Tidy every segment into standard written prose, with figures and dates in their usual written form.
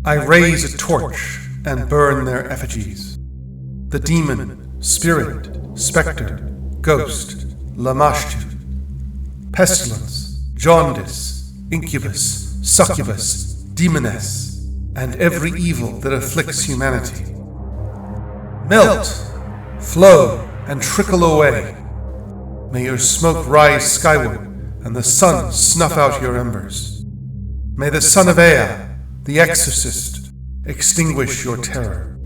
I raise a torch and burn their effigies. The demon, spirit, spectre, ghost, Lamashtu, pestilence, jaundice, incubus, succubus, demoness, and every evil that afflicts humanity. Melt, flow, and trickle away. May your smoke rise skyward, and the sun snuff out your embers. May the son of Ea, the Exorcist, extinguish your terror.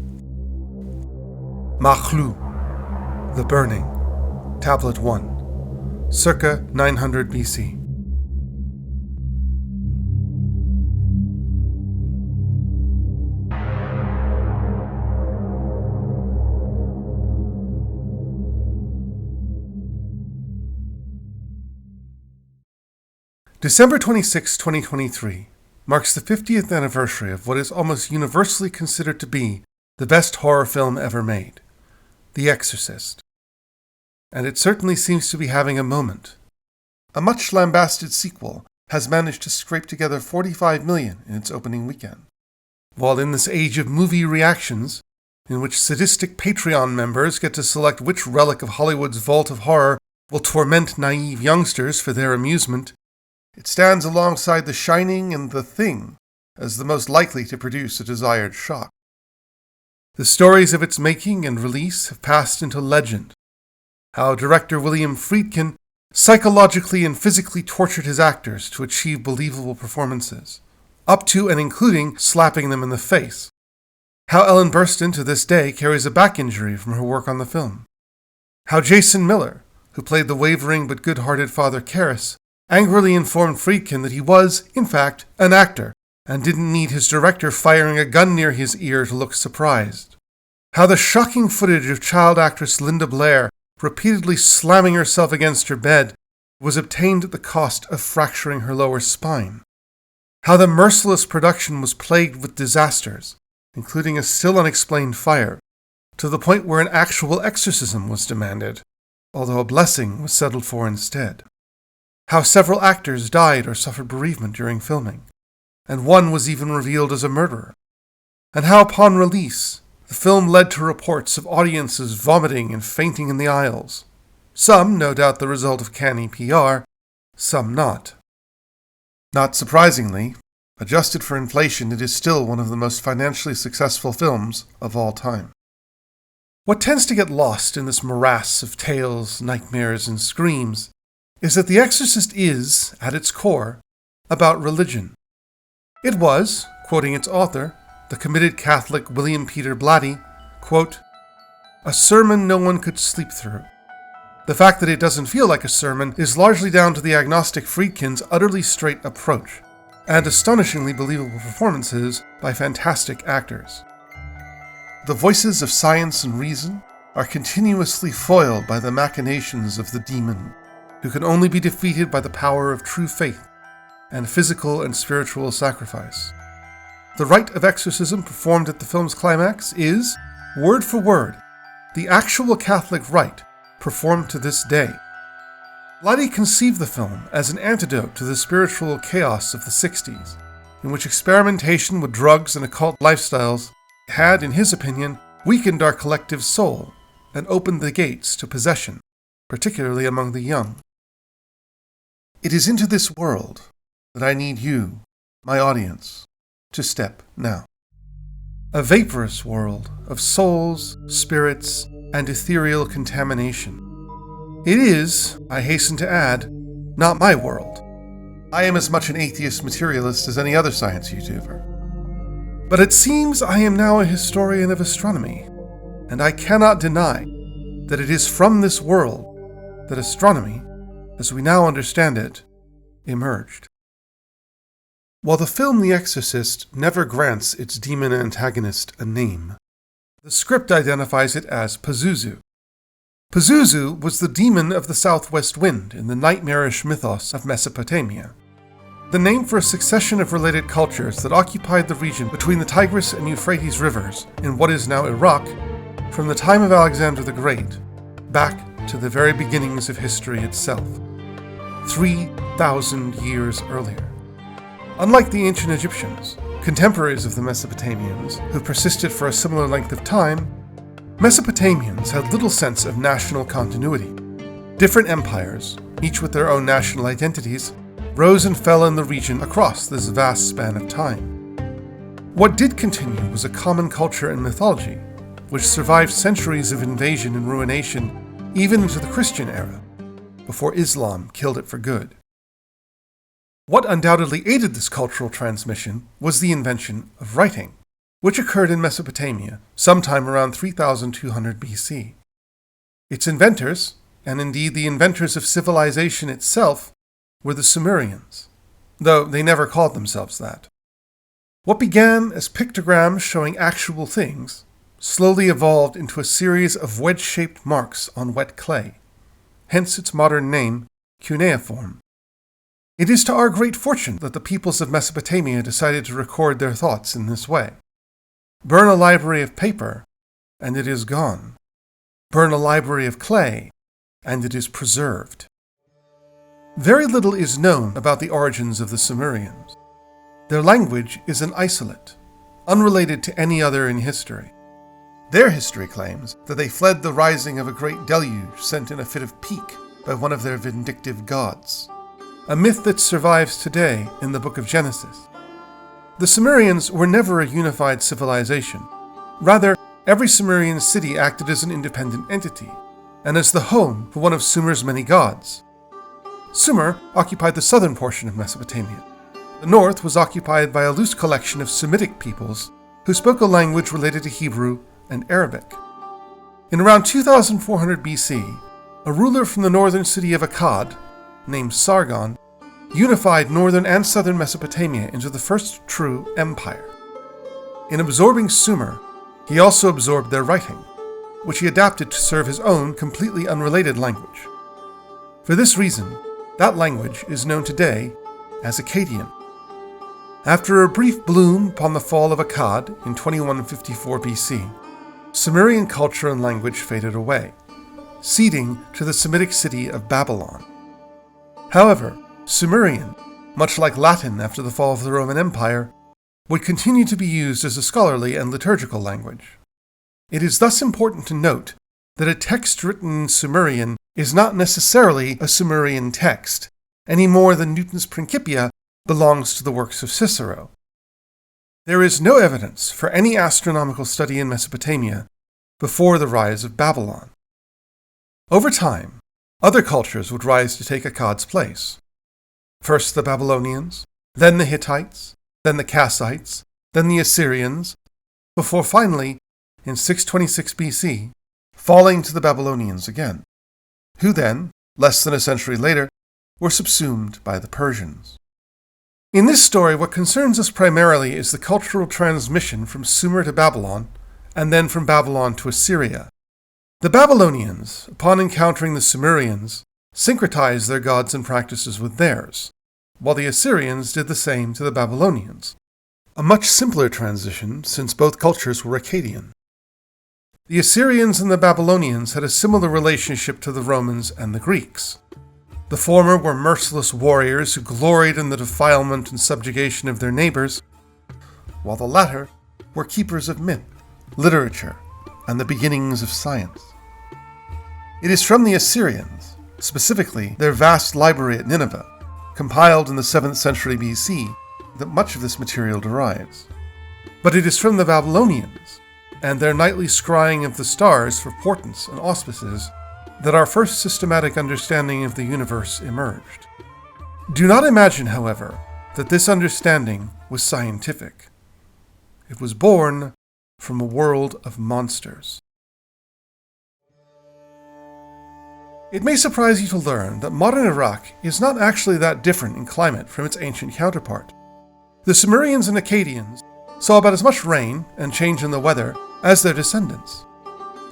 Makhlu, the Burning, Tablet 1, circa 900 BC. December 26, 2023 marks the 50th anniversary of what is almost universally considered to be the best horror film ever made, The Exorcist. And it certainly seems to be having a moment. A much lambasted sequel has managed to scrape together $45 million in its opening weekend. While in this age of movie reactions, in which sadistic Patreon members get to select which relic of Hollywood's vault of horror will torment naive youngsters for their amusement, it stands alongside The Shining and The Thing as the most likely to produce a desired shock. The stories of its making and release have passed into legend. How director William Friedkin psychologically and physically tortured his actors to achieve believable performances, up to and including slapping them in the face. How Ellen Burstyn to this day carries a back injury from her work on the film. How Jason Miller, who played the wavering but good-hearted Father Karras, angrily informed Friedkin that he was, in fact, an actor, and didn't need his director firing a gun near his ear to look surprised. How the shocking footage of child actress Linda Blair repeatedly slamming herself against her bed was obtained at the cost of fracturing her lower spine. How the merciless production was plagued with disasters, including a still unexplained fire, to the point where an actual exorcism was demanded, although a blessing was settled for instead. How several actors died or suffered bereavement during filming, and one was even revealed as a murderer. And how upon release, the film led to reports of audiences vomiting and fainting in the aisles. Some, no doubt the result of canny PR, some not. Not surprisingly, adjusted for inflation, it is still one of the most financially successful films of all time. What tends to get lost in this morass of tales, nightmares, and screams is that The Exorcist is, at its core, about religion. It was, quoting its author, the committed Catholic William Peter Blatty, quote, "a sermon no one could sleep through." The fact that it doesn't feel like a sermon is largely down to the agnostic Friedkin's utterly straight approach, and astonishingly believable performances by fantastic actors. The voices of science and reason are continuously foiled by the machinations of the demon, who can only be defeated by the power of true faith and physical and spiritual sacrifice. The rite of exorcism performed at the film's climax is, word for word, the actual Catholic rite performed to this day. Blatty conceived the film as an antidote to the spiritual chaos of the 60s, in which experimentation with drugs and occult lifestyles had, in his opinion, weakened our collective soul and opened the gates to possession, particularly among the young. It is into this world that I need you, my audience, to step now. A vaporous world of souls, spirits, and ethereal contamination. It is, I hasten to add, not my world. I am as much an atheist materialist as any other science YouTuber. But it seems I am now a historian of astronomy, and I cannot deny that it is from this world that astronomy, as we now understand it, emerged. While the film The Exorcist never grants its demon antagonist a name, the script identifies it as Pazuzu. Pazuzu was the demon of the southwest wind in the nightmarish mythos of Mesopotamia, the name for a succession of related cultures that occupied the region between the Tigris and Euphrates rivers in what is now Iraq from the time of Alexander the Great back to the very beginnings of history itself, 3,000 years earlier. Unlike the ancient Egyptians, Contemporaries of the Mesopotamians, who persisted for a similar length of time, Mesopotamians had little sense of national continuity. Different empires, each with their own national identities, rose and fell in the region across this vast span of time. What did continue was a common culture and mythology, which survived centuries of invasion and ruination even into the Christian era, before Islam killed it for good. What undoubtedly aided this cultural transmission was the invention of writing, which occurred in Mesopotamia sometime around 3200 BC. Its inventors, and indeed the inventors of civilization itself, were the Sumerians, though they never called themselves that. What began as pictograms showing actual things slowly evolved into a series of wedge-shaped marks on wet clay, hence its modern name, cuneiform. It is to our great fortune that the peoples of Mesopotamia decided to record their thoughts in this way. Burn a library of paper, and it is gone. Burn a library of clay, and it is preserved. Very little is known about the origins of the Sumerians. Their language is an isolate, unrelated to any other in history. Their history claims that they fled the rising of a great deluge sent in a fit of pique by one of their vindictive gods, a myth that survives today in the book of Genesis. The Sumerians were never a unified civilization. Rather, every Sumerian city acted as an independent entity, and as the home for one of Sumer's many gods. Sumer occupied the southern portion of Mesopotamia. The north was occupied by a loose collection of Semitic peoples who spoke a language related to Hebrew and Arabic. In around 2400 BC, a ruler from the northern city of Akkad, named Sargon, unified northern and southern Mesopotamia into the first true empire. In absorbing Sumer, he also absorbed their writing, which he adapted to serve his own completely unrelated language. For this reason, that language is known today as Akkadian. After a brief bloom upon the fall of Akkad in 2154 BC, Sumerian culture and language faded away, ceding to the Semitic city of Babylon. However, Sumerian, much like Latin after the fall of the Roman Empire, would continue to be used as a scholarly and liturgical language. It is thus important to note that a text written in Sumerian is not necessarily a Sumerian text, any more than Newton's Principia belongs to the works of Cicero. There is no evidence for any astronomical study in Mesopotamia before the rise of Babylon. Over time, other cultures would rise to take Akkad's place. First the Babylonians, then the Hittites, then the Kassites, then the Assyrians, before finally, in 626 BC, falling to the Babylonians again, who then, less than a century later, were subsumed by the Persians. In this story, what concerns us primarily is the cultural transmission from Sumer to Babylon, and then from Babylon to Assyria. The Babylonians, upon encountering the Sumerians, syncretized their gods and practices with theirs, while the Assyrians did the same to the Babylonians. A much simpler transition, since both cultures were Akkadian. The Assyrians and the Babylonians had a similar relationship to the Romans and the Greeks. The former were merciless warriors who gloried in the defilement and subjugation of their neighbors, while the latter were keepers of myth, literature, and the beginnings of science. It is from the Assyrians, specifically their vast library at Nineveh, compiled in the 7th century BC, that much of this material derives. But it is from the Babylonians, and their nightly scrying of the stars for portents and auspices, that our first systematic understanding of the universe emerged. Do not imagine, however, that this understanding was scientific. It was born from a world of monsters. It may surprise you to learn that modern Iraq is not actually that different in climate from its ancient counterpart. The Sumerians and Akkadians saw about as much rain and change in the weather as their descendants.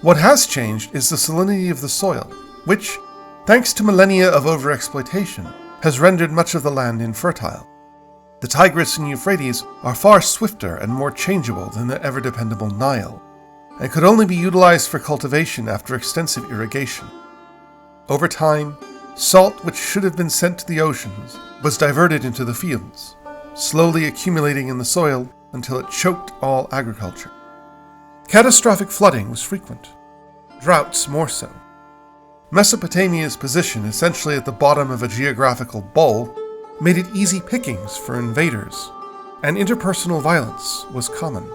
What has changed is the salinity of the soil, which, thanks to millennia of overexploitation, has rendered much of the land infertile. The Tigris and Euphrates are far swifter and more changeable than the ever-dependable Nile, and could only be utilized for cultivation after extensive irrigation. Over time, salt which should have been sent to the oceans was diverted into the fields, slowly accumulating in the soil until it choked all agriculture. Catastrophic flooding was frequent, droughts more so. Mesopotamia's position, essentially at the bottom of a geographical bowl, made it easy pickings for invaders, and interpersonal violence was common.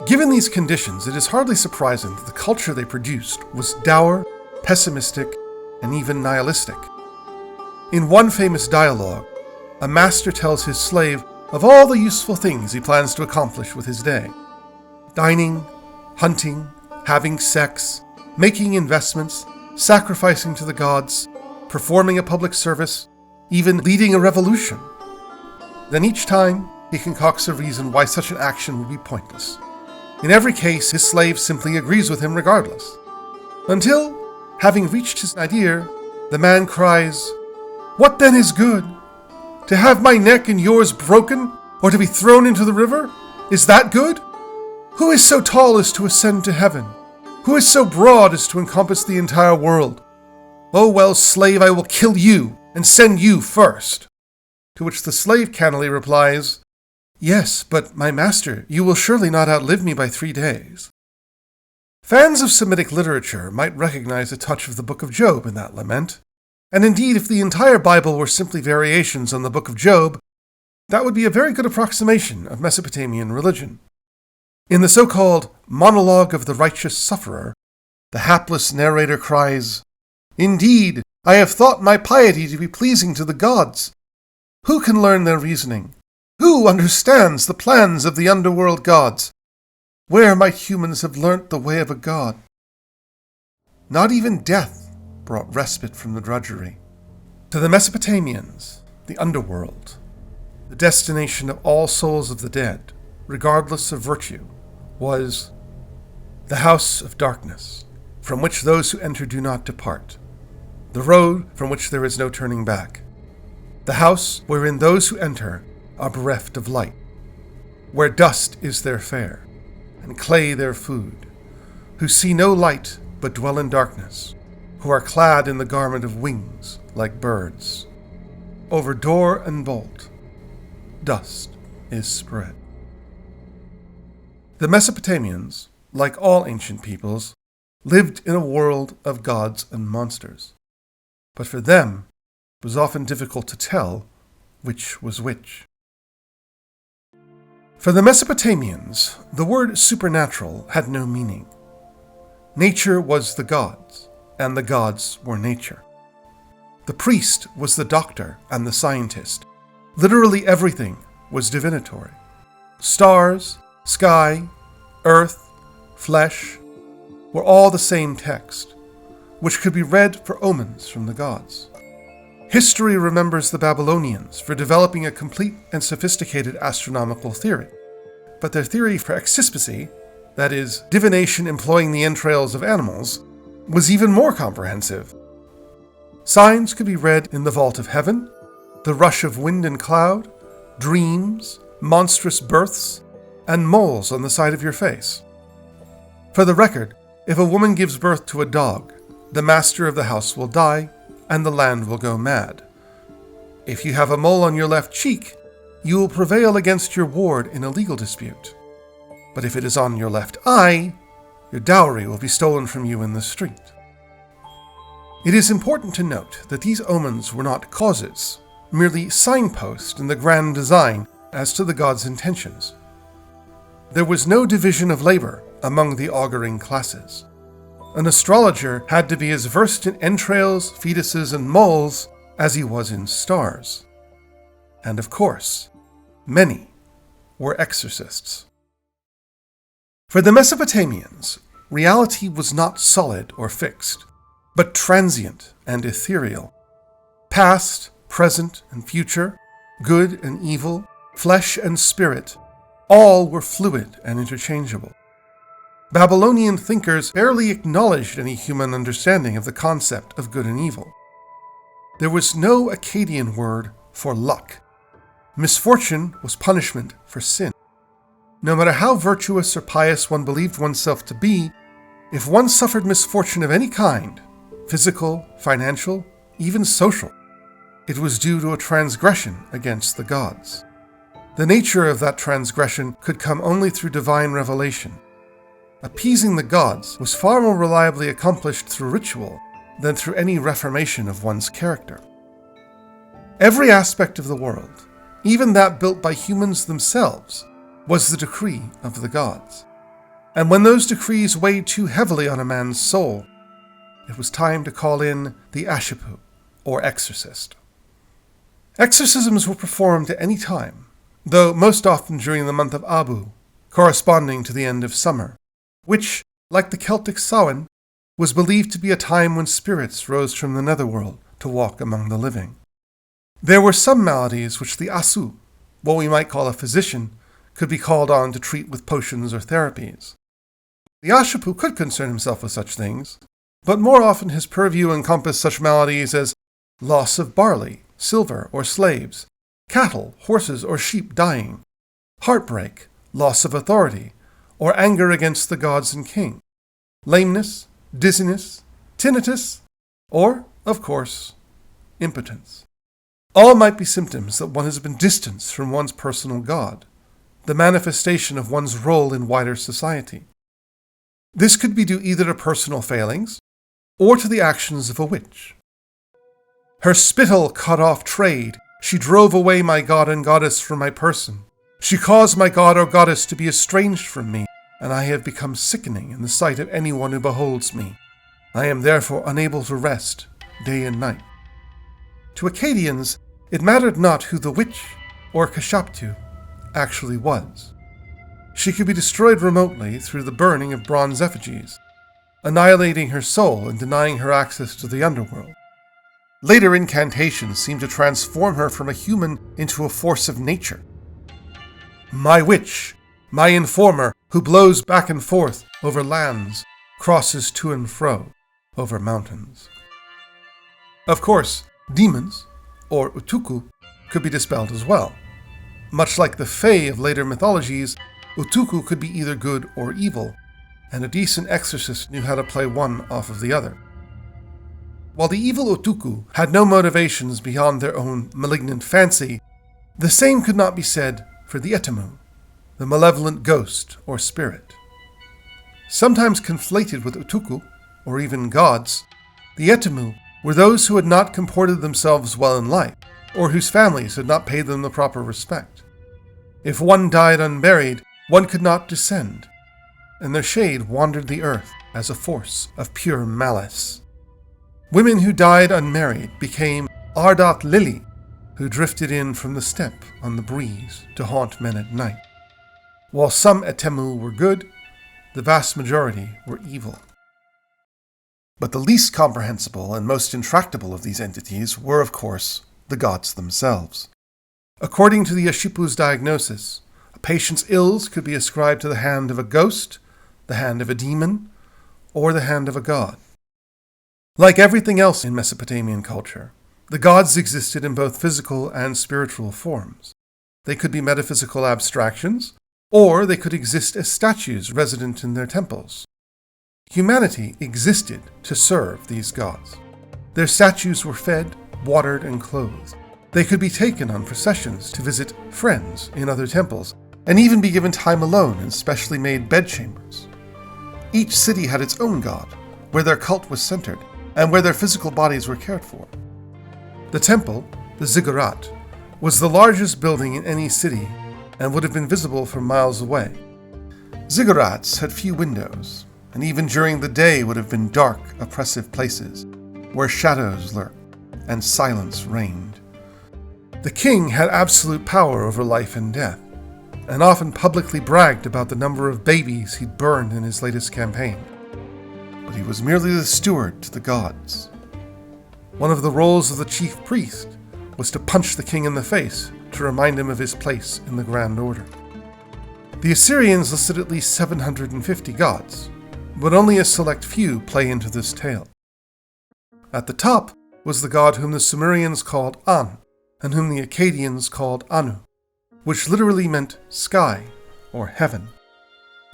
Given these conditions, it is hardly surprising that the culture they produced was dour, pessimistic, and even nihilistic. In one famous dialogue, a master tells his slave of all the useful things he plans to accomplish with his day: dining, hunting, having sex, making investments, sacrificing to the gods, performing a public service, even leading a revolution. Then each time, he concocts a reason why such an action would be pointless. In every case, his slave simply agrees with him regardless. Until, having reached his idea, the man cries, "What then is good? To have my neck and yours broken, or to be thrown into the river? Is that good? Who is so tall as to ascend to heaven? Who is so broad as to encompass the entire world? Oh well, slave, I will kill you and send you first." To which the slave cannily replies, "Yes, but my master, you will surely not outlive me by 3 days." Fans of Semitic literature might recognize a touch of the Book of Job in that lament, and indeed if the entire Bible were simply variations on the Book of Job, that would be a very good approximation of Mesopotamian religion. In the so-called Monologue of the Righteous Sufferer, the hapless narrator cries, "Indeed, I have thought my piety to be pleasing to the gods. Who can learn their reasoning? Who understands the plans of the underworld gods? Where might humans have learnt the way of a god?" Not even death brought respite from the drudgery. To the Mesopotamians, the underworld, the destination of all souls of the dead, regardless of virtue, was the house of darkness, from which those who enter do not depart, the road from which there is no turning back, the house wherein those who enter are bereft of light, where dust is their fare, and clay their food, who see no light but dwell in darkness, who are clad in the garment of wings like birds. Over door and bolt, dust is spread. The Mesopotamians, like all ancient peoples, lived in a world of gods and monsters. But for them, it was often difficult to tell which was which. For the Mesopotamians, the word supernatural had no meaning. Nature was the gods, and the gods were nature. The priest was the doctor and the scientist. Literally everything was divinatory. Stars, sky, earth, flesh were all the same text, which could be read for omens from the gods. History remembers the Babylonians for developing a complete and sophisticated astronomical theory, but their theory for exispisy, that is, divination employing the entrails of animals, was even more comprehensive. Signs could be read in the vault of heaven, the rush of wind and cloud, dreams, monstrous births, and moles on the side of your face. For the record, if a woman gives birth to a dog, the master of the house will die, and the land will go mad. If you have a mole on your left cheek, you will prevail against your ward in a legal dispute. But if it is on your left eye, your dowry will be stolen from you in the street. It is important to note that these omens were not causes, merely signposts in the grand design as to the gods' intentions. There was no division of labor among the auguring classes. An astrologer had to be as versed in entrails, fetuses, and moles as he was in stars. And of course, many were exorcists. For the Mesopotamians, reality was not solid or fixed, but transient and ethereal. Past, present, and future, good and evil, flesh and spirit, all were fluid and interchangeable. Babylonian thinkers barely acknowledged any human understanding of the concept of good and evil. There was no Akkadian word for luck. Misfortune was punishment for sin. No matter how virtuous or pious one believed oneself to be, if one suffered misfortune of any kind, physical, financial, even social, it was due to a transgression against the gods. the nature of that transgression could come only through divine revelation. Appeasing the gods was far more reliably accomplished through ritual than through any reformation of one's character. Every aspect of the world, even that built by humans themselves, was the decree of the gods. And when those decrees weighed too heavily on a man's soul, it was time to call in the Ashipu, or exorcist. Exorcisms were performed at any time, though most often during the month of Abu, corresponding to the end of summer, which, like the Celtic Samhain, was believed to be a time when spirits rose from the netherworld to walk among the living. There were some maladies which the Asu, what we might call a physician, could be called on to treat with potions or therapies. The Ashipu could concern himself with such things, but more often his purview encompassed such maladies as loss of barley, silver, or slaves, cattle, horses, or sheep dying, heartbreak, loss of authority, or anger against the gods and king, lameness, dizziness, tinnitus, or, of course, impotence. All might be symptoms that one has been distanced from one's personal God, the manifestation of one's role in wider society. This could be due either to personal failings or to the actions of a witch. Her spittle cut off trade. She drove away my god and goddess from my person. She caused my god or goddess to be estranged from me, and I have become sickening in the sight of anyone who beholds me. I am therefore unable to rest day and night. To Akkadians, it mattered not who the witch, or Kashaptu, actually was. She could be destroyed remotely through the burning of bronze effigies, annihilating her soul and denying her access to the underworld. Later incantations seemed to transform her from a human into a force of nature. My witch, my informer, who blows back and forth over lands, crosses to and fro over mountains. Of course, demons, or utuku, could be dispelled as well. Much like the Fae of later mythologies, utuku could be either good or evil, and a decent exorcist knew how to play one off of the other. While the evil utuku had no motivations beyond their own malignant fancy, the same could not be said for the etemu, the malevolent ghost or spirit. Sometimes conflated with utuku, or even gods, the etemu were those who had not comported themselves well in life, or whose families had not paid them the proper respect. If one died unburied, one could not descend, and their shade wandered the earth as a force of pure malice. Women who died unmarried became Ardat Lily, who drifted in from the steppe on the breeze to haunt men at night. While some etemu were good, the vast majority were evil. But the least comprehensible and most intractable of these entities were, of course, the gods themselves. According to the Ashipu's diagnosis, a patient's ills could be ascribed to the hand of a ghost, the hand of a demon, or the hand of a god. Like everything else in Mesopotamian culture, the gods existed in both physical and spiritual forms. They could be metaphysical abstractions, or they could exist as statues resident in their temples. Humanity existed to serve these gods. Their statues were fed, watered, and clothed. They could be taken on processions to visit friends in other temples, and even be given time alone in specially made bedchambers. Each city had its own god, where their cult was centered, and where their physical bodies were cared for. The temple, the ziggurat, was the largest building in any city, and would have been visible from miles away. Ziggurats had few windows, and even during the day would have been dark, oppressive places, where shadows lurked and silence reigned. The king had absolute power over life and death, and often publicly bragged about the number of babies he'd burned in his latest campaign. But he was merely the steward to the gods. One of the roles of the chief priest was to punch the king in the face to remind him of his place in the grand order. The Assyrians listed at least 750 gods, but only a select few play into this tale. At the top was the god whom the Sumerians called An, and whom the Akkadians called Anu, which literally meant sky or heaven.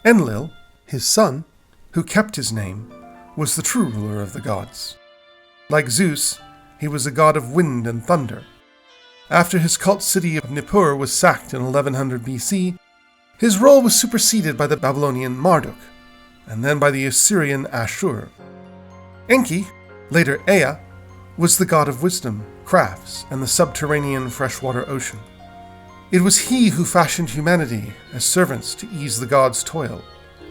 Enlil, his son, who kept his name, was the true ruler of the gods. Like Zeus, he was a god of wind and thunder. After his cult city of Nippur was sacked in 1100 BC, his role was superseded by the Babylonian Marduk, and then by the Assyrian Ashur. Enki, later Ea, was the god of wisdom, crafts, and the subterranean freshwater ocean. It was he who fashioned humanity as servants to ease the gods' toil,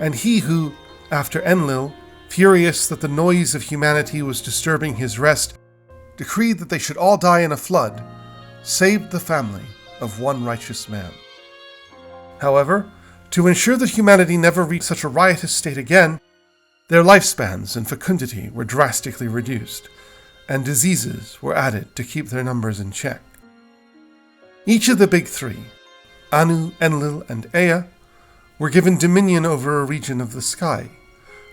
and he who, after Enlil, furious that the noise of humanity was disturbing his rest, decreed that they should all die in a flood, saved the family of one righteous man. However, to ensure that humanity never reached such a riotous state again, their lifespans and fecundity were drastically reduced, and diseases were added to keep their numbers in check. Each of the big three, Anu, Enlil, and Ea, were given dominion over a region of the sky,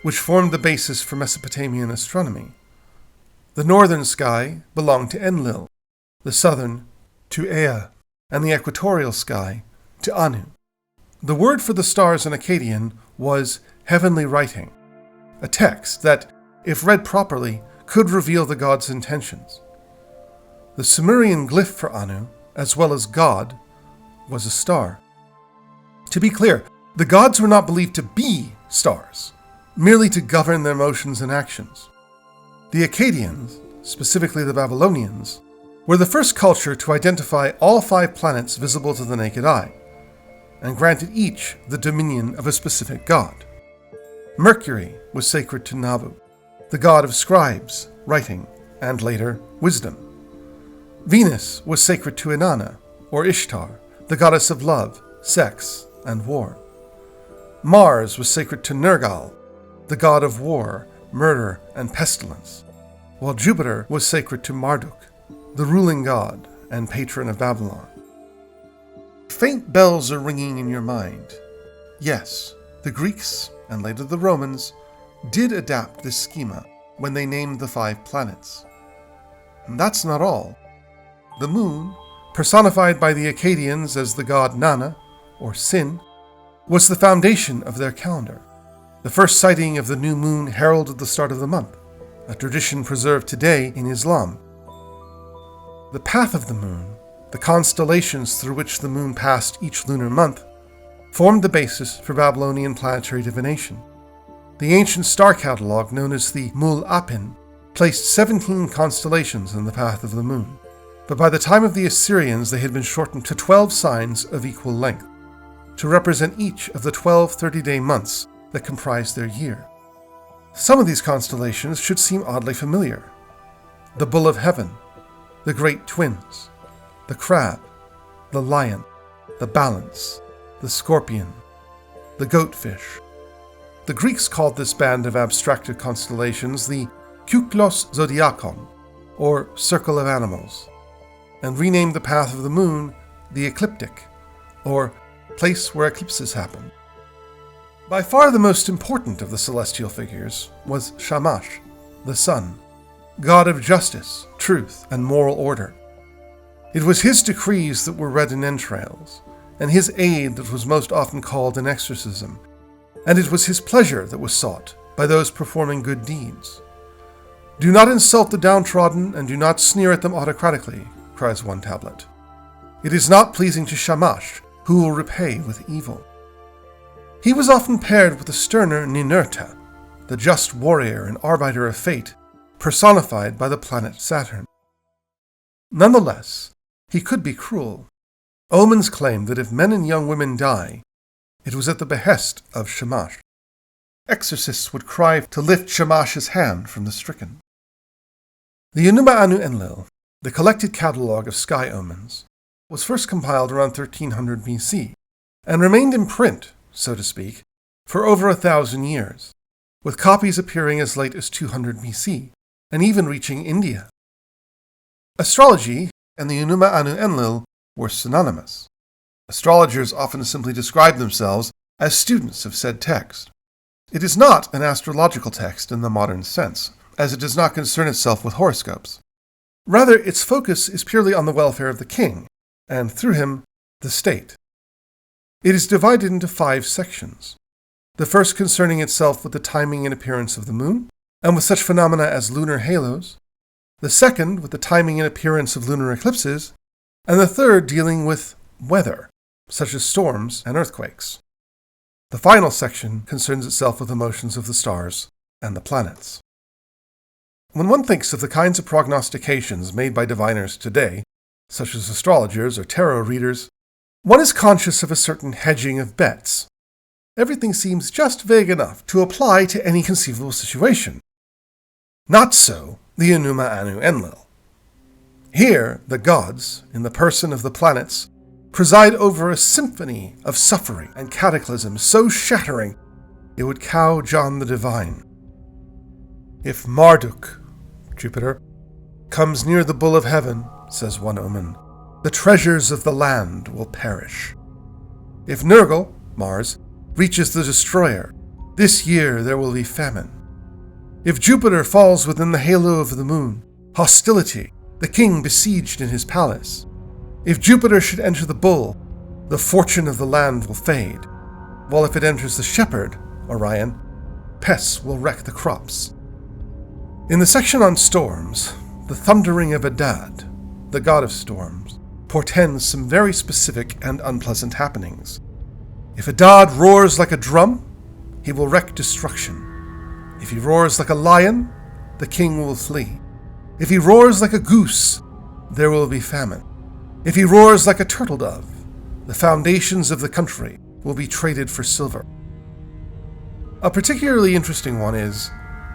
which formed the basis for Mesopotamian astronomy. The northern sky belonged to Enlil, the southern to Ea, and the equatorial sky to Anu. The word for the stars in Akkadian was heavenly writing, a text that, if read properly, could reveal the god's intentions. The Sumerian glyph for Anu, as well as God, was a star. To be clear, the gods were not believed to be stars, merely to govern their motions and actions. The Akkadians, specifically the Babylonians, were the first culture to identify all 5 planets visible to the naked eye, and granted each the dominion of a specific god. Mercury was sacred to Nabu, the god of scribes, writing, and later wisdom. Venus was sacred to Inanna, or Ishtar, the goddess of love, sex, and war. Mars was sacred to Nergal, the god of war, murder, and pestilence, while Jupiter was sacred to Marduk, the ruling god and patron of Babylon. Faint bells are ringing in your mind. Yes, the Greeks, and later the Romans, did adapt this schema when they named the 5 planets. And that's not all. The moon, personified by the Akkadians as the god Nana, or Sin, was the foundation of their calendar. The first sighting of the new moon heralded the start of the month, a tradition preserved today in Islam. The path of the moon, the constellations through which the moon passed each lunar month, formed the basis for Babylonian planetary divination. The ancient star catalogue, known as the Mul Apin, placed 17 constellations in the path of the moon, but by the time of the Assyrians they had been shortened to 12 signs of equal length, to represent each of the 12 30-day months that comprised their year. Some of these constellations should seem oddly familiar. The Bull of Heaven, the Great Twins, the Crab, the Lion, the Balance, the Scorpion, the Goatfish. The Greeks called this band of abstracted constellations the Kyklos Zodiakon, or Circle of Animals, and renamed the path of the moon the Ecliptic, or Place where eclipses happen. By far the most important of the celestial figures was Shamash, the sun, god of justice, truth, and moral order. It was his decrees that were read in entrails, and his aid that was most often called an exorcism, and it was his pleasure that was sought by those performing good deeds. "Do not insult the downtrodden, and do not sneer at them autocratically," cries one tablet. "It is not pleasing to Shamash, who will repay with evil." He was often paired with the sterner Ninurta, the just warrior and arbiter of fate, personified by the planet Saturn. Nonetheless, he could be cruel. Omens claim that if men and young women die, it was at the behest of Shamash. Exorcists would cry to lift Shamash's hand from the stricken. The Enuma Anu Enlil, the collected catalogue of sky omens, was first compiled around 1300 BC, and remained in print, so to speak, for over 1,000 years, with copies appearing as late as 200 BC, and even reaching India. Astrology and the Enuma Anu Enlil were synonymous. Astrologers often simply describe themselves as students of said text. It is not an astrological text in the modern sense, as it does not concern itself with horoscopes. Rather, its focus is purely on the welfare of the king, and through him, the state. It is divided into 5 sections, the first concerning itself with the timing and appearance of the moon, and with such phenomena as lunar halos, the second with the timing and appearance of lunar eclipses, and the third dealing with weather, such as storms and earthquakes. The final section concerns itself with the motions of the stars and the planets. When one thinks of the kinds of prognostications made by diviners today, such as astrologers or tarot readers, one is conscious of a certain hedging of bets. Everything seems just vague enough to apply to any conceivable situation. Not so the Enuma Anu Enlil. Here, the gods, in the person of the planets, preside over a symphony of suffering and cataclysm so shattering it would cow John the Divine. If Marduk, Jupiter, comes near the bull of heaven, says one omen, the treasures of the land will perish. If Nergal, Mars, reaches the destroyer, this year there will be famine. If Jupiter falls within the halo of the moon, hostility, the king besieged in his palace. If Jupiter should enter the bull, the fortune of the land will fade, while if it enters the shepherd, Orion, pests will wreck the crops. In the section on storms, the thundering of Adad, the god of storms, portends some very specific and unpleasant happenings. If Adad roars like a drum, he will wreak destruction. If he roars like a lion, the king will flee. If he roars like a goose, there will be famine. If he roars like a turtle dove, the foundations of the country will be traded for silver. A particularly interesting one is,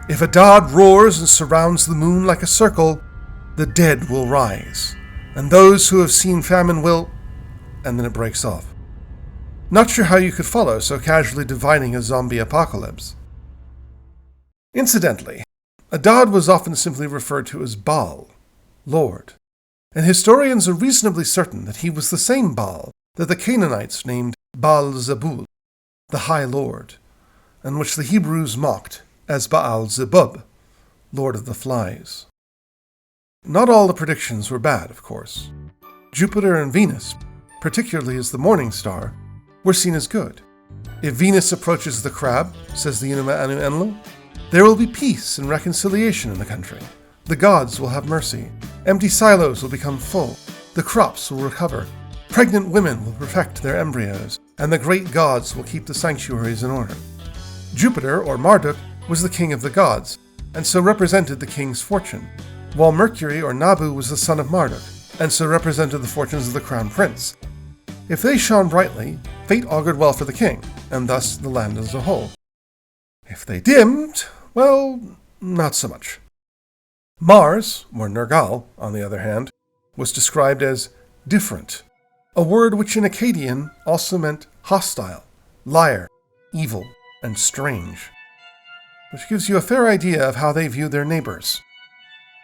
if Adad roars and surrounds the moon like a circle, the dead will rise, and those who have seen famine will... and then it breaks off. Not sure how you could follow so casually divining a zombie apocalypse. Incidentally, Adad was often simply referred to as Baal, Lord, and historians are reasonably certain that he was the same Baal that the Canaanites named Baal-Zebul, the High Lord, and which the Hebrews mocked as Baal-Zebub, Lord of the Flies. Not all the predictions were bad, of course. Jupiter and Venus, particularly as the morning star, were seen as good. If Venus approaches the crab, says the Enuma Anu Enlil, there will be peace and reconciliation in the country. The gods will have mercy. Empty silos will become full. The crops will recover. Pregnant women will perfect their embryos, and the great gods will keep the sanctuaries in order. Jupiter, or Marduk, was the king of the gods, and so represented the king's fortune, while Mercury, or Nabu, was the son of Marduk, and so represented the fortunes of the crown prince. If they shone brightly, fate augured well for the king, and thus the land as a whole. If they dimmed, well, not so much. Mars, or Nergal, on the other hand, was described as different, a word which in Akkadian also meant hostile, liar, evil, and strange, which gives you a fair idea of how they viewed their neighbors.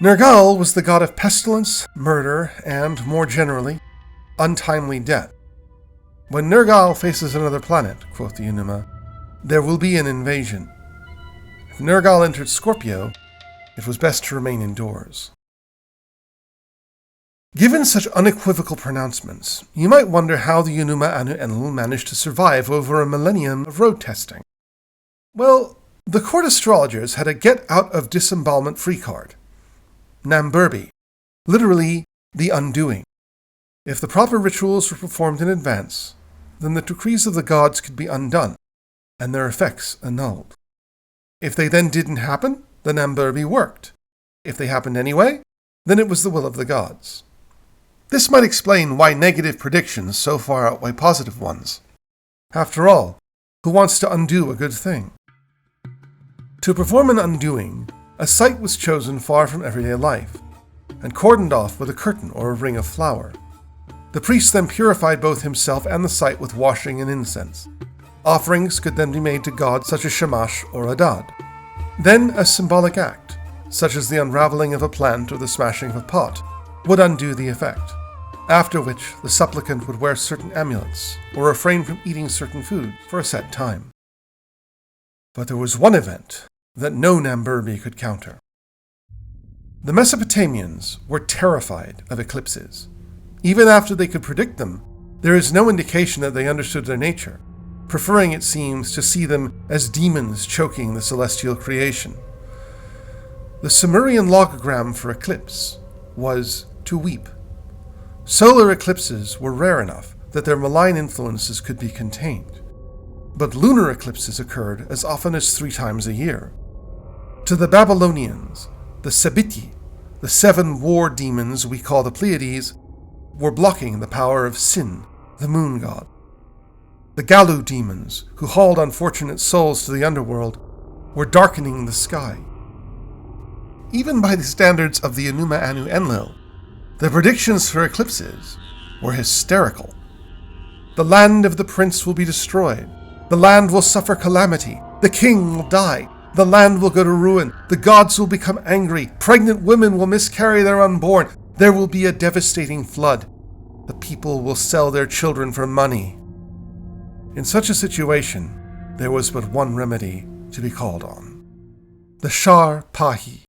Nergal was the god of pestilence, murder, and, more generally, untimely death. When Nergal faces another planet, quoth the Enuma, there will be an invasion. If Nergal entered Scorpio, it was best to remain indoors. Given such unequivocal pronouncements, you might wonder how the Enuma Anu Enlil managed to survive over a millennium of road testing. Well, the court astrologers had a get-out-of-disembowelment-free card. Namburbi, literally the undoing. If the proper rituals were performed in advance, then the decrees of the gods could be undone, and their effects annulled. If they then didn't happen, the Namburbi worked. If they happened anyway, then it was the will of the gods. This might explain why negative predictions so far outweigh positive ones. After all, who wants to undo a good thing? To perform an undoing, a site was chosen far from everyday life, and cordoned off with a curtain or a ring of flour. The priest then purified both himself and the site with washing and incense. Offerings could then be made to gods such as Shamash or Adad. Then a symbolic act, such as the unraveling of a plant or the smashing of a pot, would undo the effect, after which the supplicant would wear certain amulets or refrain from eating certain food for a set time. But there was one event that no Namburbi could counter. The Mesopotamians were terrified of eclipses. Even after they could predict them, there is no indication that they understood their nature, preferring, it seems, to see them as demons choking the celestial creation. The Sumerian logogram for eclipse was to weep. Solar eclipses were rare enough that their malign influences could be contained, but lunar eclipses occurred as often as 3 times a year. To the Babylonians, the Sebiti, the 7 war demons we call the Pleiades, were blocking the power of Sin, the moon god. The Galu demons, who hauled unfortunate souls to the underworld, were darkening the sky. Even by the standards of the Enuma Anu Enlil, the predictions for eclipses were hysterical. The land of the prince will be destroyed. The land will suffer calamity. The king will die. The land will go to ruin. The gods will become angry. Pregnant women will miscarry their unborn. There will be a devastating flood. The people will sell their children for money. In such a situation, there was but one remedy to be called on: the Shar Pahi.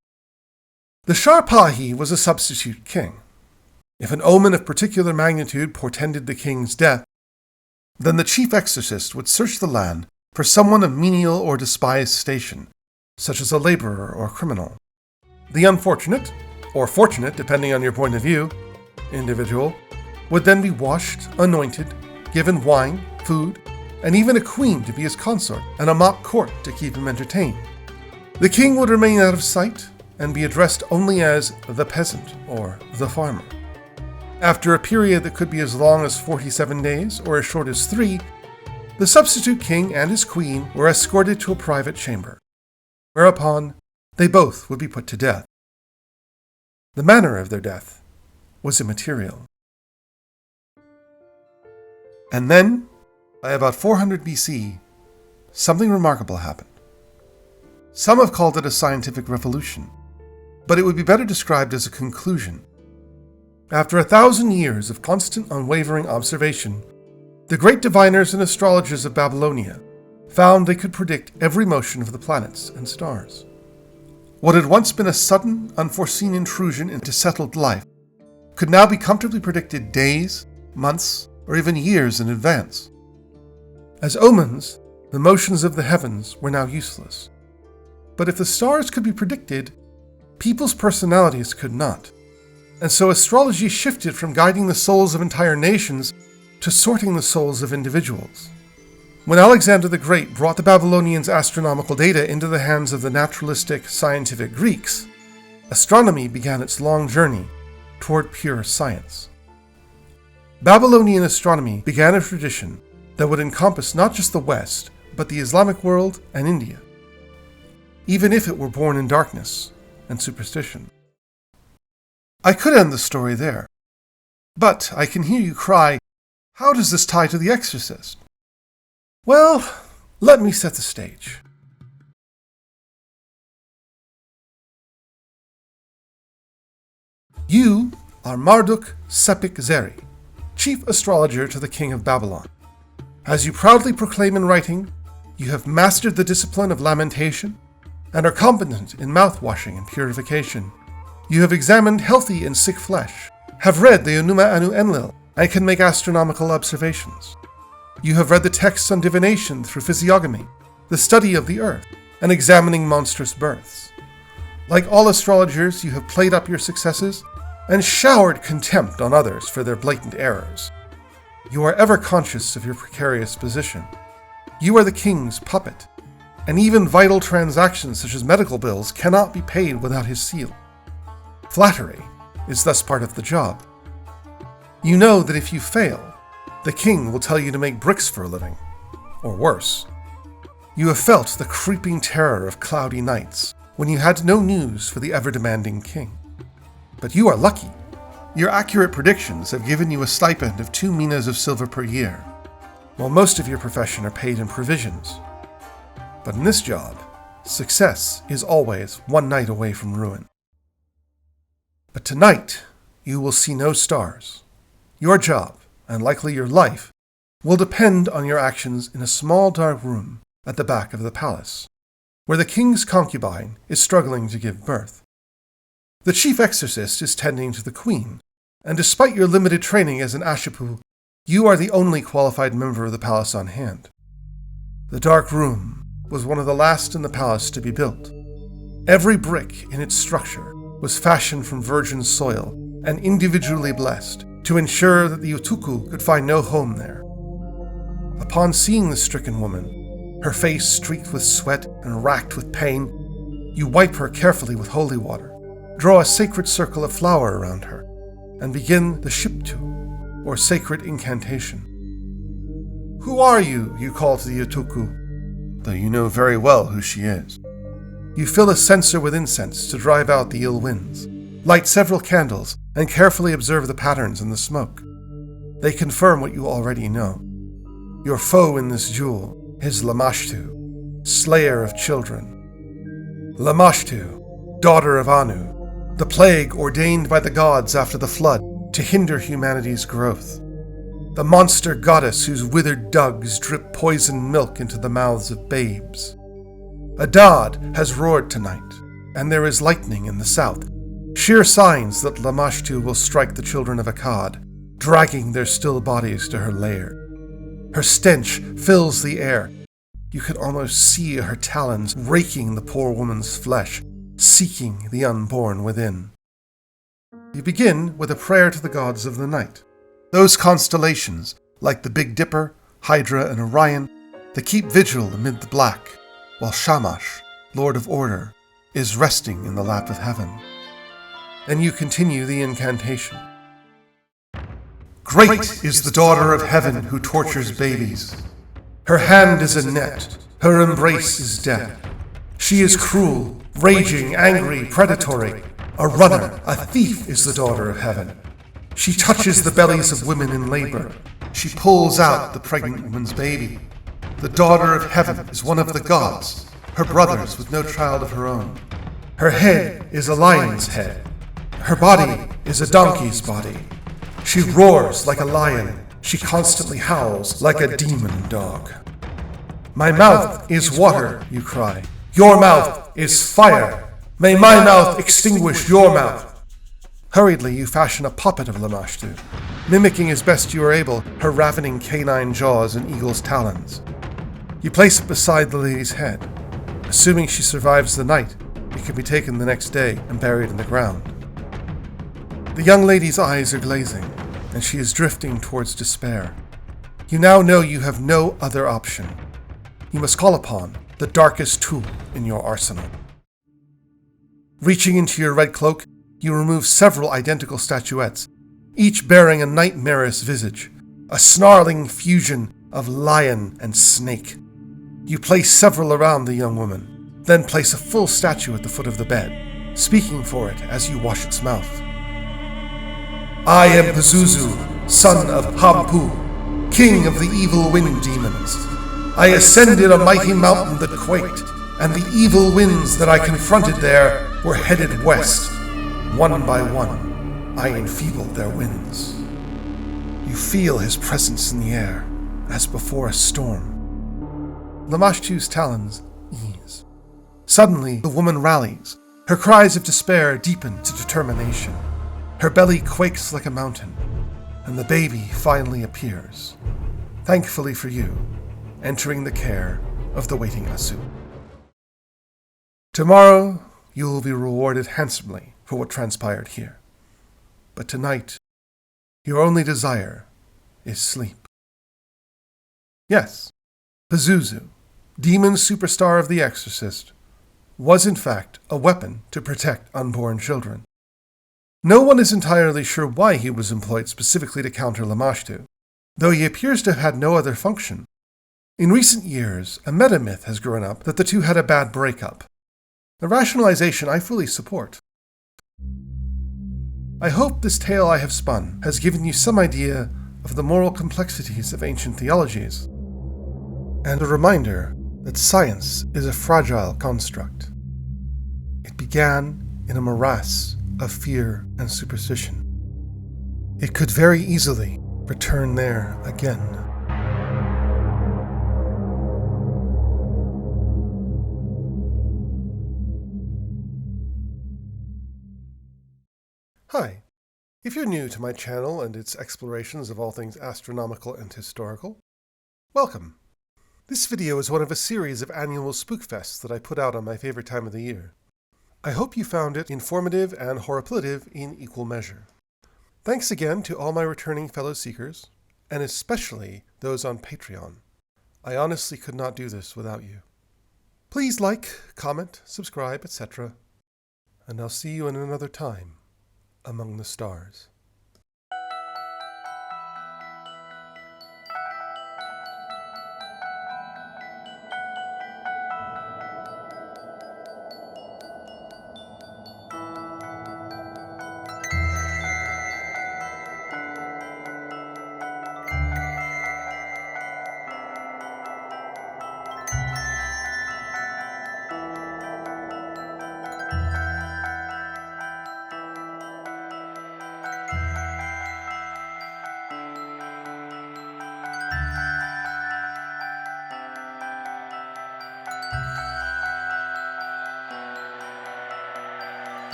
The Shar Pahi was a substitute king. If an omen of particular magnitude portended the king's death, then the chief exorcist would search the land for someone of menial or despised station, such as a laborer or criminal. The unfortunate, or fortunate depending on your point of view, individual would then be washed, anointed, given wine, food, and even a queen to be his consort, and a mock court to keep him entertained. The king would remain out of sight and be addressed only as the peasant or the farmer. After a period that could be as long as 47 days or as short as 3, the substitute king and his queen were escorted to a private chamber, whereupon they both would be put to death. The manner of their death was immaterial. And then, by about 400 BC, something remarkable happened. Some have called it a scientific revolution, but it would be better described as a conclusion. After 1,000 years of constant, unwavering observation, the great diviners and astrologers of Babylonia found they could predict every motion of the planets and stars. What had once been a sudden, unforeseen intrusion into settled life could now be comfortably predicted days, months, or even years in advance. As omens, the motions of the heavens were now useless. But if the stars could be predicted, people's personalities could not. And so astrology shifted from guiding the souls of entire nations to sorting the souls of individuals. When Alexander the Great brought the Babylonians' astronomical data into the hands of the naturalistic, scientific Greeks, astronomy began its long journey toward pure science. Babylonian astronomy began a tradition that would encompass not just the West, but the Islamic world and India, even if it were born in darkness and superstition. I could end the story there, but I can hear you cry, "How does this tie to The Exorcist?" Well, let me set the stage. You are Marduk Sepik Zeri, chief astrologer to the king of Babylon. As you proudly proclaim in writing, you have mastered the discipline of lamentation and are competent in mouth-washing and purification. You have examined healthy and sick flesh, have read the Enuma Anu Enlil, and can make astronomical observations. You have read the texts on divination through physiognomy, the study of the earth, and examining monstrous births. Like all astrologers, you have played up your successes and showered contempt on others for their blatant errors. You are ever conscious of your precarious position. You are the king's puppet, and even vital transactions such as medical bills cannot be paid without his seal. Flattery is thus part of the job. You know that if you fail, the king will tell you to make bricks for a living, or worse. You have felt the creeping terror of cloudy nights when you had no news for the ever-demanding king. But you are lucky. Your accurate predictions have given you a stipend of 2 minas of silver per year, while most of your profession are paid in provisions. But in this job, success is always one night away from ruin. But tonight, you will see no stars. Your job, and likely your life, will depend on your actions in a small dark room at the back of the palace, where the king's concubine is struggling to give birth. The chief exorcist is tending to the queen, and despite your limited training as an Ashipu, you are the only qualified member of the palace on hand. The dark room was one of the last in the palace to be built. Every brick in its structure was fashioned from virgin soil and individually blessed, to ensure that the Utuku could find no home there. Upon seeing the stricken woman, her face streaked with sweat and racked with pain, you wipe her carefully with holy water, draw a sacred circle of flour around her, and begin the Shiptu, or sacred incantation. "Who are you?" you call to the Utuku, though you know very well who she is. You fill a censer with incense to drive out the ill winds, light several candles, and carefully observe the patterns in the smoke. They confirm what you already know. Your foe in this duel is Lamashtu, slayer of children. Lamashtu, daughter of Anu, the plague ordained by the gods after the flood to hinder humanity's growth. The monster goddess whose withered dugs drip poisoned milk into the mouths of babes. Adad has roared tonight, and there is lightning in the south, sure signs that Lamashtu will strike the children of Akkad, dragging their still bodies to her lair. Her stench fills the air. You can almost see her talons raking the poor woman's flesh, seeking the unborn within. You begin with a prayer to the gods of the night, those constellations, like the Big Dipper, Hydra, and Orion, that keep vigil amid the black, while Shamash, Lord of Order, is resting in the lap of heaven. Then you continue the incantation. Great is the daughter of heaven who tortures babies. Her hand is a net, her embrace is death. She is cruel, raging, angry, predatory. A runner, a thief is the daughter of heaven. She touches the bellies of women in labor. She pulls out the pregnant woman's baby. The daughter of heaven is one of the gods, her brothers with no child of her own. Her head is a lion's head. Her body is a donkey's body. She roars like a lion. She constantly howls like a demon dog. My mouth is water, you cry. Your mouth is fire. May my mouth extinguish your mouth. Hurriedly you fashion a puppet of Lamashtu, mimicking as best you are able her ravening canine jaws and eagle's talons. You place it beside the lady's head. Assuming she survives the night, it can be taken the next day and buried in the ground. The young lady's eyes are glazing, and she is drifting towards despair. You now know you have no other option. You must call upon the darkest tool in your arsenal. Reaching into your red cloak, you remove several identical statuettes, each bearing a nightmarish visage, a snarling fusion of lion and snake. You place several around the young woman, then place a full statue at the foot of the bed, speaking for it as you wash its mouth. I am Pazuzu, son of Hampu, king of the evil wind demons. I ascended a mighty mountain that quaked, and the evil winds that I confronted there were headed west. One by one, I enfeebled their winds. You feel his presence in the air, as before a storm. Lamashtu's talons ease. Suddenly, the woman rallies. Her cries of despair deepen to determination. Her belly quakes like a mountain, and the baby finally appears, thankfully for you, entering the care of the waiting Asu. Tomorrow, you will be rewarded handsomely for what transpired here. But tonight, your only desire is sleep. Yes, Pazuzu, demon superstar of the Exorcist, was in fact a weapon to protect unborn children. No one is entirely sure why he was employed specifically to counter Lamashtu, though he appears to have had no other function. In recent years, a meta-myth has grown up that the two had a bad breakup, a rationalization I fully support. I hope this tale I have spun has given you some idea of the moral complexities of ancient theologies, and a reminder that science is a fragile construct. It began in a morass of fear and superstition. It could very easily return there again. Hi. If you're new to my channel and its explorations of all things astronomical and historical, welcome. This video is one of a series of annual spookfests that I put out on my favorite time of the year. I hope you found it informative and horripilative in equal measure. Thanks again to all my returning fellow seekers, and especially those on Patreon. I honestly could not do this without you. Please like, comment, subscribe, etc. And I'll see you in another time among the stars.